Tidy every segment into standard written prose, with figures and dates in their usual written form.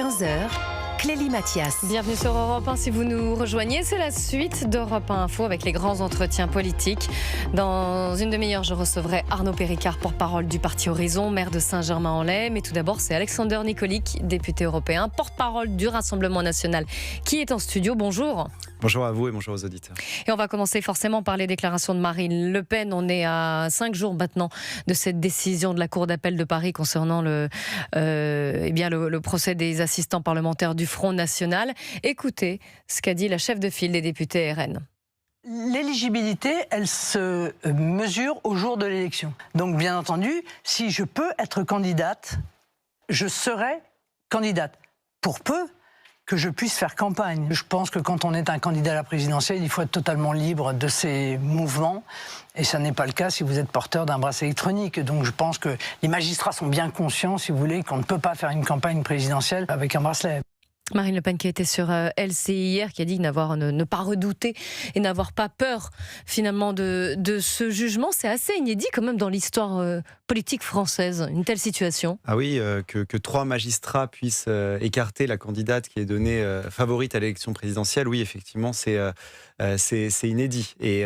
15h, Clélie Mathias. Bienvenue sur Europe 1. Si vous nous rejoignez, c'est la suite d'Europe 1 Info avec les grands entretiens politiques. Dans une demi-heure, je recevrai Arnaud Péricard, porte-parole du parti Horizon, maire de Saint-Germain-en-Laye. Mais tout d'abord, c'est Alexander Nikolic, député européen, porte-parole du Rassemblement national, qui est en studio. Bonjour. Bonjour à vous et bonjour aux auditeurs. Et on va commencer forcément par les déclarations de Marine Le Pen. On est à 5 jours maintenant de cette décision de la Cour d'appel de Paris concernant le procès des assistants parlementaires du Front National. Écoutez ce qu'a dit la chef de file des députés RN. L'éligibilité, elle se mesure au jour de l'élection. Donc bien entendu, si je peux être candidate, je serai candidate. Pour peu que je puisse faire campagne. Je pense que quand on est un candidat à la présidentielle, il faut être totalement libre de ses mouvements. Et ça n'est pas le cas si vous êtes porteur d'un bracelet électronique. Donc je pense que les magistrats sont bien conscients, si vous voulez, qu'on ne peut pas faire une campagne présidentielle avec un bracelet. Marine Le Pen qui a été sur LCI hier, qui a dit ne pas redouter et n'avoir pas peur finalement de ce jugement. C'est assez inédit quand même dans l'histoire politique française, une telle situation. Ah oui, que 3 magistrats puissent écarter la candidate qui est donnée favorite à l'élection présidentielle, oui effectivement c'est inédit. Et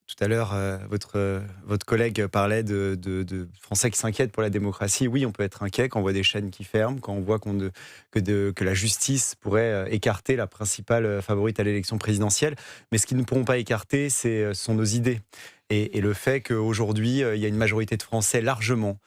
tout à l'heure, votre collègue parlait de Français qui s'inquiètent pour la démocratie. Oui, on peut être inquiet quand on voit des chaînes qui ferment, quand on voit que la justice pourrait écarter la principale favorite à l'élection présidentielle. Mais ce qu'ils ne pourront pas écarter, ce sont nos idées. Et le fait qu'aujourd'hui, il y a une majorité de Français largement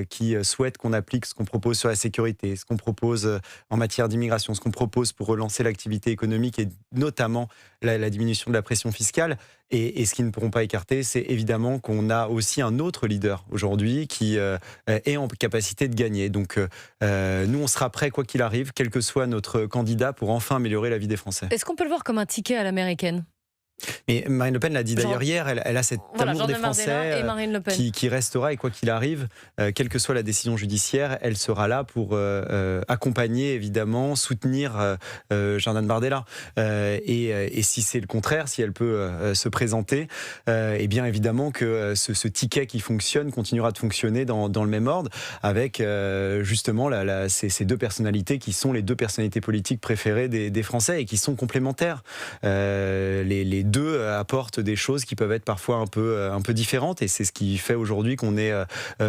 qui souhaitent qu'on applique ce qu'on propose sur la sécurité, ce qu'on propose en matière d'immigration, ce qu'on propose pour relancer l'activité économique et notamment la diminution de la pression fiscale. Et ce qu'ils ne pourront pas écarter, c'est évidemment qu'on a aussi un autre leader aujourd'hui qui est en capacité de gagner. Donc nous, on sera prêts quoi qu'il arrive, quel que soit notre candidat, pour enfin améliorer la vie des Français. Est-ce qu'on peut le voir comme un ticket à l'américaine ? Mais Marine Le Pen l'a dit d'ailleurs hier, elle a cet amour des Français qui restera, et quoi qu'il arrive, quelle que soit la décision judiciaire, elle sera là pour accompagner, évidemment, soutenir Jordan Bardella. Et si c'est le contraire, si elle peut se présenter, et bien évidemment que ce ticket qui fonctionne continuera de fonctionner dans le même ordre, avec justement ces 2 personnalités qui sont les 2 personnalités politiques préférées des Français et qui sont complémentaires. Les 2 apportent des choses qui peuvent être parfois un peu différentes, et c'est ce qui fait aujourd'hui qu'on est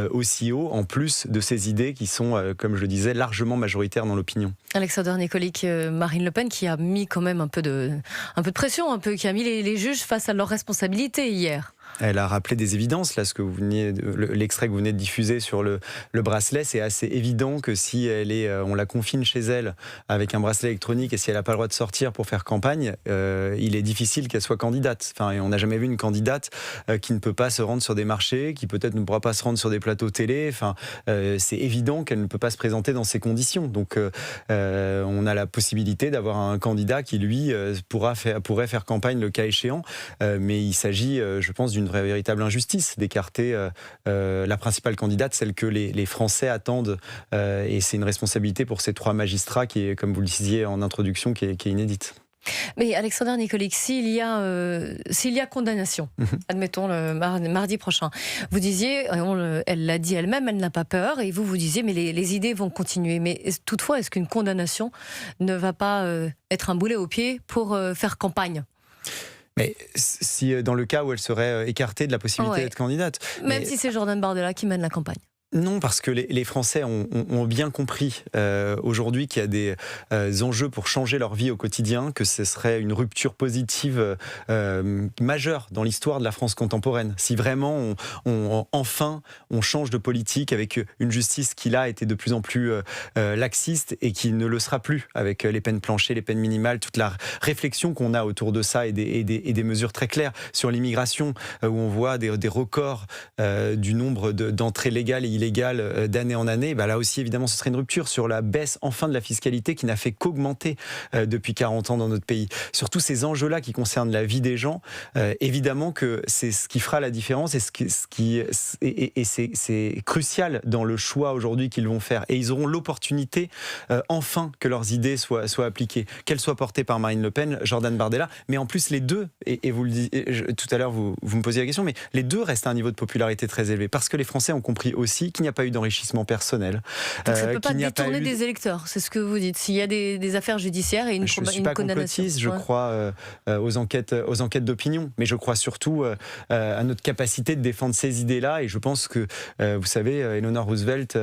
aussi haut, en plus de ces idées qui sont, comme je le disais, largement majoritaires dans l'opinion. Alexander Nikolic, Marine Le Pen qui a mis quand même un peu de pression, qui a mis les juges face à leurs responsabilités hier. Elle a rappelé des évidences, là, l'extrait que vous venez de diffuser sur le bracelet. C'est assez évident que si on la confine chez elle avec un bracelet électronique et si elle n'a pas le droit de sortir pour faire campagne, il est difficile qu'elle soit candidate. Enfin, on n'a jamais vu une candidate qui ne peut pas se rendre sur des marchés, qui peut-être ne pourra pas se rendre sur des plateaux télé. Enfin, c'est évident qu'elle ne peut pas se présenter dans ces conditions. Donc, on a la possibilité d'avoir un candidat qui, lui, pourrait faire campagne le cas échéant. Mais il s'agit, je pense, d'une véritable injustice d'écarter la principale candidate, celle que les Français attendent, et c'est une responsabilité pour ces 3 magistrats qui est, comme vous le disiez en introduction, qui est inédite. Mais Alexander Nikolic, s'il y a condamnation, admettons le mardi prochain, vous disiez, elle l'a dit elle-même, elle n'a pas peur, et vous disiez mais les idées vont continuer. Mais toutefois, est-ce qu'une condamnation ne va pas être un boulet au pied pour faire campagne ? Mais si dans le cas où elle serait écartée de la possibilité d'être candidate. Même si c'est Jordan Bardella qui mène la campagne. Non, parce que les Français ont bien compris aujourd'hui qu'il y a des enjeux pour changer leur vie au quotidien, que ce serait une rupture positive majeure dans l'histoire de la France contemporaine. Si vraiment on change de politique avec une justice qui là était de plus en plus laxiste et qui ne le sera plus avec les peines planchées, les peines minimales, toute la réflexion qu'on a autour de ça et des mesures très claires sur l'immigration où on voit des records du nombre d'entrées légales et illégale d'année en année, là aussi évidemment ce serait une rupture sur la baisse enfin de la fiscalité qui n'a fait qu'augmenter depuis 40 ans dans notre pays. Sur tous ces enjeux-là qui concernent la vie des gens, évidemment que c'est ce qui fera la différence et c'est crucial dans le choix aujourd'hui qu'ils vont faire. Et ils auront l'opportunité enfin que leurs idées soient appliquées, qu'elles soient portées par Marine Le Pen, Jordan Bardella, mais en plus les 2, et vous le dites tout à l'heure, vous me posiez la question, mais les 2 restent à un niveau de popularité très élevé parce que les Français ont compris aussi politique, qu'il n'y a pas eu d'enrichissement personnel. Donc ça ne peut pas qu'il n'y a détourner eu des électeurs, c'est ce que vous dites. S'il y a des affaires judiciaires et une je ne suis une pas condamnation. complotiste, je crois aux enquêtes d'opinion, mais je crois surtout à notre capacité de défendre ces idées-là. Et je pense que, vous savez, Eleanor Roosevelt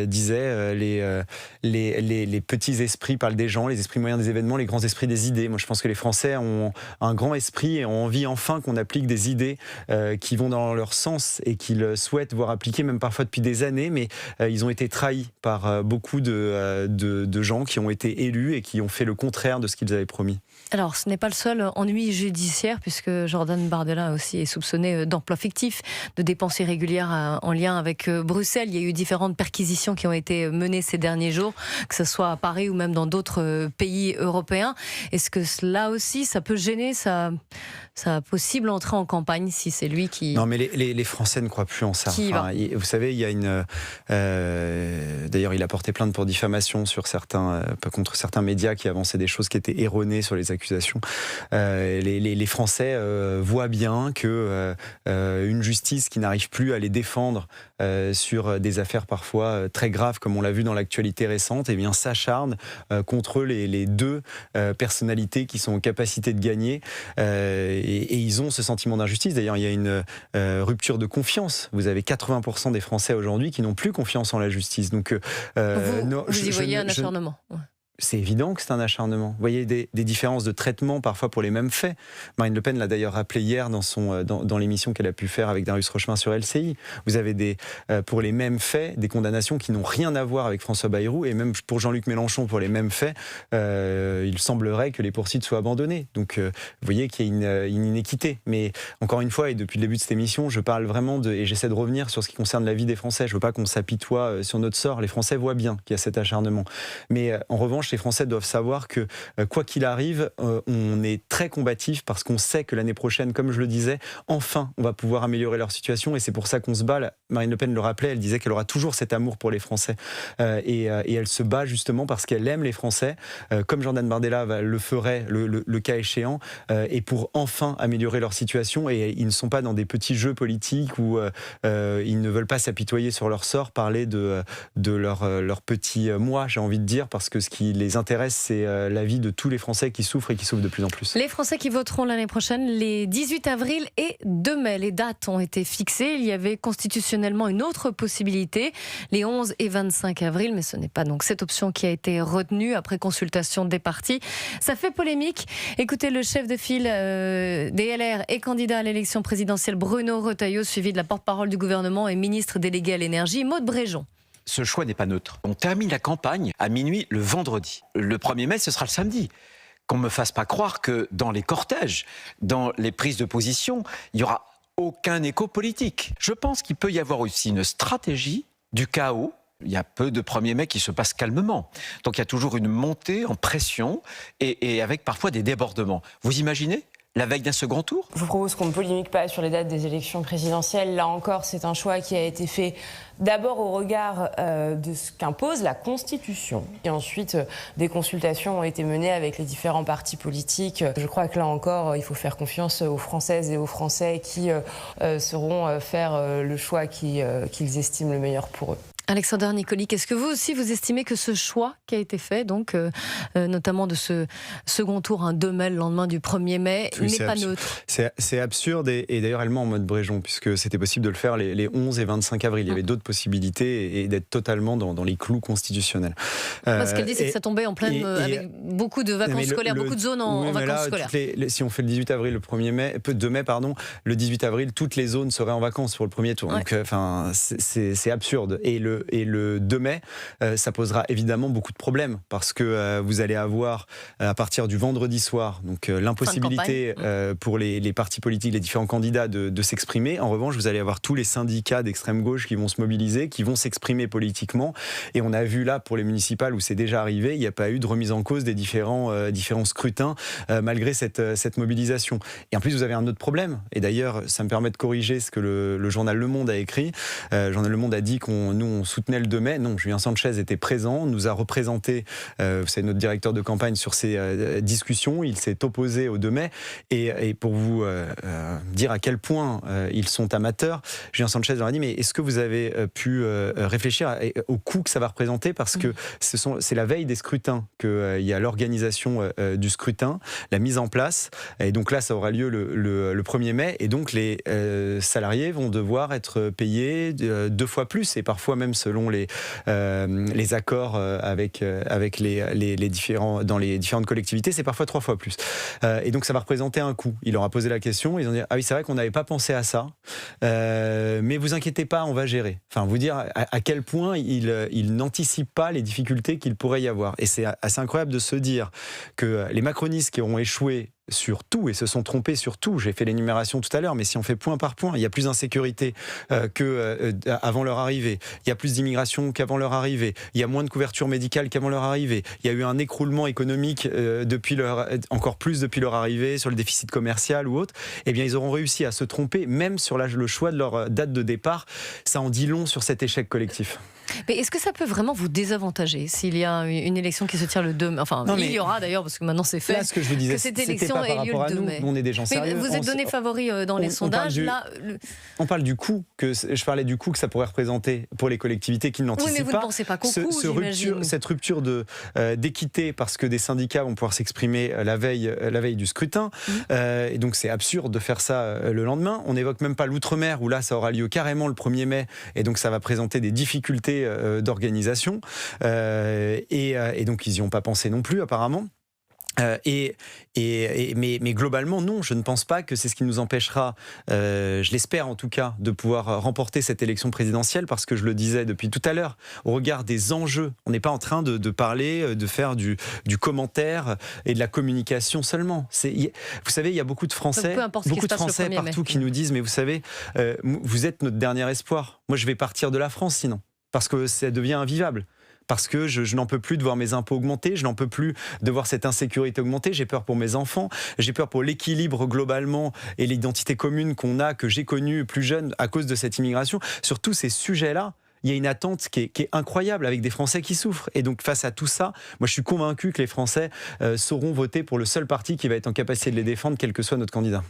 disait les petits esprits parlent des gens, les esprits moyens des événements, les grands esprits des idées. Moi, je pense que les Français ont un grand esprit et ont envie enfin qu'on applique des idées qui vont dans leur sens et qu'ils souhaitent voir appliquer, même parfois depuis des années, mais ils ont été trahis par beaucoup de gens qui ont été élus et qui ont fait le contraire de ce qu'ils avaient promis. Alors, ce n'est pas le seul ennui judiciaire, puisque Jordan Bardella aussi est soupçonné d'emploi fictif, de dépenses irrégulières en lien avec Bruxelles. Il y a eu différentes perquisitions qui ont été menées ces derniers jours, que ce soit à Paris ou même dans d'autres pays européens. Est-ce que là aussi, ça peut gêner sa possible entrée en campagne, si c'est lui qui... Non, mais les Français ne croient plus en ça. Vous savez, il y a d'ailleurs, il a porté plainte pour diffamation contre certains médias qui avançaient des choses qui étaient erronées sur les accusations. Les Français voient bien que une justice qui n'arrive plus à les défendre sur des affaires parfois très graves, comme on l'a vu dans l'actualité récente, eh bien s'acharne contre les deux personnalités qui sont en capacité de gagner. Et ils ont ce sentiment d'injustice. D'ailleurs, il y a une rupture de confiance. Vous avez 80% des Français aujourd'hui qui n'ont plus confiance en la justice. Donc, vous y voyez un acharnement. C'est évident que c'est un acharnement. Vous voyez des différences de traitement parfois pour les mêmes faits. Marine Le Pen l'a d'ailleurs rappelé hier dans l'émission qu'elle a pu faire avec Darius Rochemin sur LCI. Vous avez pour les mêmes faits des condamnations qui n'ont rien à voir avec François Bayrou, et même pour Jean-Luc Mélenchon pour les mêmes faits, il semblerait que les poursuites soient abandonnées. Donc vous voyez qu'il y a une inéquité. Mais encore une fois, et depuis le début de cette émission, je parle vraiment et j'essaie de revenir sur ce qui concerne la vie des Français. Je ne veux pas qu'on s'apitoie sur notre sort. Les Français voient bien qu'il y a cet acharnement. Mais en revanche, les Français doivent savoir que, quoi qu'il arrive, on est très combatif parce qu'on sait que l'année prochaine, comme je le disais, enfin, on va pouvoir améliorer leur situation, et c'est pour ça qu'on se bat. Marine Le Pen le rappelait, elle disait qu'elle aura toujours cet amour pour les Français. Et elle se bat justement parce qu'elle aime les Français, comme Jordan Bardella le ferait, le cas échéant, et pour enfin améliorer leur situation. Et ils ne sont pas dans des petits jeux politiques où ils ne veulent pas s'apitoyer sur leur sort, parler de leur petit moi, j'ai envie de dire, parce que ce qui les intéresse, c'est la vie de tous les Français qui souffrent et qui souffrent de plus en plus. Les Français qui voteront l'année prochaine, les 18 avril et 2 mai. Les dates ont été fixées. Il y avait constitutionnellement une autre possibilité, les 11 et 25 avril, mais ce n'est pas donc cette option qui a été retenue après consultation des partis. Ça fait polémique. Écoutez le chef de file des LR et candidat à l'élection présidentielle, Bruno Retailleau, suivi de la porte-parole du gouvernement et ministre délégué à l'énergie, Maud Bréjon. Ce choix n'est pas neutre. On termine la campagne à minuit le vendredi. Le 1er mai, ce sera le samedi. Qu'on ne me fasse pas croire que dans les cortèges, dans les prises de position, il n'y aura aucun écho politique. Je pense qu'il peut y avoir aussi une stratégie du chaos. Il y a peu de 1er mai qui se passe calmement. Donc il y a toujours une montée en pression et avec parfois des débordements. Vous imaginez ? La veille d'un second tour ? Je vous propose qu'on ne polémique pas sur les dates des élections présidentielles. Là encore, c'est un choix qui a été fait d'abord au regard de ce qu'impose la Constitution. Et ensuite, des consultations ont été menées avec les différents partis politiques. Je crois que là encore, il faut faire confiance aux Françaises et aux Français qui sauront faire le choix qu'ils estiment le meilleur pour eux. Alexander Nicolic, est-ce que vous aussi vous estimez que ce choix qui a été fait, donc notamment de ce second tour, 2 mai, le lendemain du 1er mai, n'est pas neutre ? C'est absurde, et d'ailleurs elle ment en mode Bréjon, puisque c'était possible de le faire les 11 et 25 avril. Il y avait d'autres possibilités et d'être totalement dans les clous constitutionnels. Ce qu'elle dit, c'est que ça tombait en pleine, avec beaucoup de vacances scolaires, beaucoup de zones en vacances scolaires. Si on fait le 18 avril, le 1er mai, 2 mai, pardon, le 18 avril, toutes les zones seraient en vacances pour le premier tour. Ouais. Donc, c'est absurde. Et le 2 mai, ça posera évidemment beaucoup de problèmes, parce que vous allez avoir, à partir du vendredi soir, donc l'impossibilité pour les partis politiques, les différents candidats de s'exprimer. En revanche, vous allez avoir tous les syndicats d'extrême gauche qui vont se mobiliser, qui vont s'exprimer politiquement. Et on a vu là, pour les municipales, où c'est déjà arrivé, il n'y a pas eu de remise en cause des différents scrutins, malgré cette mobilisation. Et en plus, vous avez un autre problème. Et d'ailleurs, ça me permet de corriger ce que le journal Le Monde a écrit. Le journal Le Monde a dit qu'on soutenait le 2 mai. Non, Julien Sanchez était présent, nous a représenté, vous savez, notre directeur de campagne sur ces discussions. Il s'est opposé au 2 mai. Et pour vous dire à quel point ils sont amateurs, Julien Sanchez leur a dit, mais est-ce que vous avez pu réfléchir au coût que ça va représenter? Parce que c'est la veille des scrutins qu'il y a l'organisation du scrutin, la mise en place. Et donc là, ça aura lieu le 1er mai. Et donc les salariés vont devoir être payés 2 fois plus. Et parfois même selon les accords avec les différents, dans les différentes collectivités, c'est parfois 3 fois plus. Et donc ça va représenter un coût. Il leur a posé la question, ils ont dit, ah oui, c'est vrai qu'on n'avait pas pensé à ça, mais vous inquiétez pas, on va gérer. Enfin, vous dire à quel point ils n'anticipent pas les difficultés qu'il pourrait y avoir. Et c'est assez incroyable de se dire que les macronistes qui auront échoué sur tout et se sont trompés sur tout. J'ai fait l'énumération tout à l'heure, mais si on fait point par point, il y a plus d'insécurité qu'avant leur arrivée. Il y a plus d'immigration qu'avant leur arrivée. Il y a moins de couverture médicale qu'avant leur arrivée. Il y a eu un écroulement économique encore plus depuis leur arrivée, sur le déficit commercial ou autre. Eh bien, ils auront réussi à se tromper, même sur le choix de leur date de départ. Ça en dit long sur cet échec collectif. Mais est-ce que ça peut vraiment vous désavantager s'il y a une élection qui se tient le 2 mai? Enfin, non, il y aura d'ailleurs, parce que maintenant c'est fait. Là, ce que je vous disais, que cette élection ait lieu le 2 mai. Nous, on est des gens sérieux. Mais vous êtes donné favori dans les sondages. On parle du coût, je parlais du coût que ça pourrait représenter pour les collectivités qui ne l'anticipent pas. Oui, mais vous ne pensez pas qu'au coût, j'imagine. Cette rupture d'équité, parce que des syndicats vont pouvoir s'exprimer la veille du scrutin. Et donc c'est absurde de faire ça le lendemain. On n'évoque même pas l'outre-mer, où là, ça aura lieu carrément le 1er mai. Et donc ça va présenter des difficultés d'organisation. Et donc ils n'y ont pas pensé non plus apparemment. Mais globalement, non, je ne pense pas que c'est ce qui nous empêchera, je l'espère en tout cas, de pouvoir remporter cette élection présidentielle, parce que je le disais depuis tout à l'heure, au regard des enjeux, on n'est pas en train de parler, de faire du commentaire et de la communication seulement. Vous savez, il y a beaucoup de Français partout qui nous disent, mais vous savez, vous êtes notre dernier espoir. Moi, je vais partir de la France sinon, parce que ça devient invivable. Parce que je n'en peux plus de voir mes impôts augmenter, je n'en peux plus de voir cette insécurité augmenter, j'ai peur pour mes enfants, j'ai peur pour l'équilibre globalement et l'identité commune que j'ai connue plus jeune à cause de cette immigration. Sur tous ces sujets-là, il y a une attente qui est incroyable, avec des Français qui souffrent. Et donc face à tout ça, moi je suis convaincu que les Français sauront voter pour le seul parti qui va être en capacité de les défendre, quel que soit notre candidat.